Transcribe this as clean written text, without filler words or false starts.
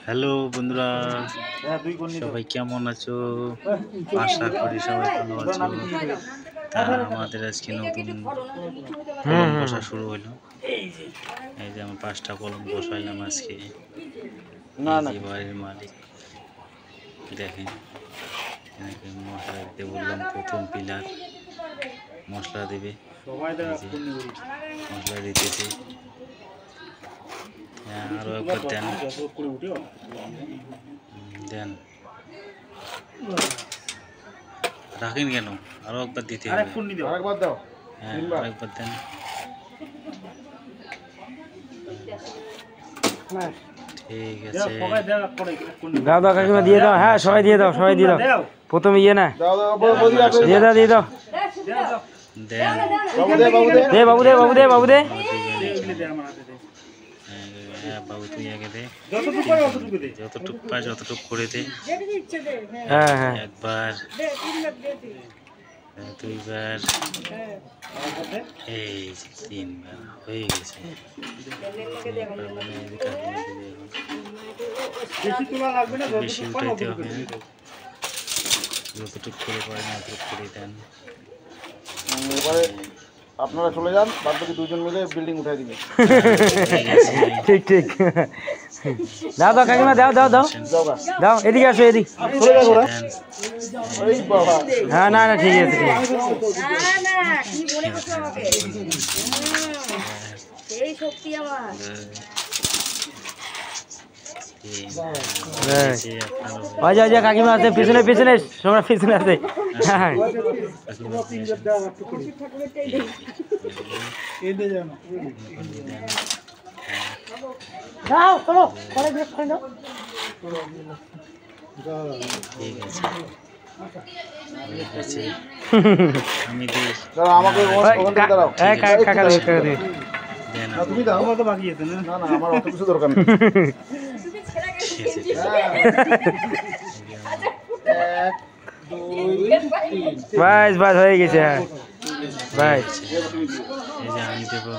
Hello বন্ধুরা, সবাই কেমন আছো? আশা করি সবাই ভালো আছো। আমাদের আজকে নতুন কলম বসা শুরু হলো। এই যে আমি 5টা কলম বসাইলাম আজকে। বাড়ির মালিক দেখেন, মশলা দিতে বললাম। প্রথম পিলার মশলা দেবে, মশলা দিতেছে। আরো একবার দেন দেন, রাখেন কেন? আরো একবার দিতে হবে। হ্যাঁ, আরেকবার দেন। ঠিক আছে, দাও দাও কাকিমা, দিয়ে দাও। হ্যাঁ, সবাই দিয়ে দাও, সবাই দিয়ে দাও। প্রথমে ইয়ে না, দিয়ে দাও, দিয়ে দাও। দেন। দে বাবু, দে বাবু, দে বাবু, দে। হ্যাঁ বাবু, তুই আগে দে, যতটুকু পাস যতটুকু করে দে। হ্যাঁ হ্যাঁ, একবার, দুইবার, এই যে 3বার হয়ে গেছে। বেশি উঠাইতে হবে, যতটুকু করে পারেন অতটুকু করে দেন। এবারে আপনারা চলে যান, বাদ বাকি দুজন মিলে বিল্ডিং উঠাই দিবেন। ঠিক ঠিক। দাও দাও কাকিমা, দাও দাও দাও দাও। এদিকে আসো, এদিকে চলে যাবো রে। এই বাবা, হ্যাঁ, না না, ঠিক আছে, ঠিক আছে। ওই যা কাকিমা আছে, পিছনে পিছনে, সবাই পিছনে আছে। হ্যাঁ, আমি দিই। আমাকে দাঁড়াও। কাকা দেবে, কাকা দেবে। তুমি দাও, আমার তো বাকি আছে। না না, আমার অত কিছু দরকার নেই। বাস বাস হয়ে গেছে। হ্যাঁ বাস, এই যে আমি দেবো।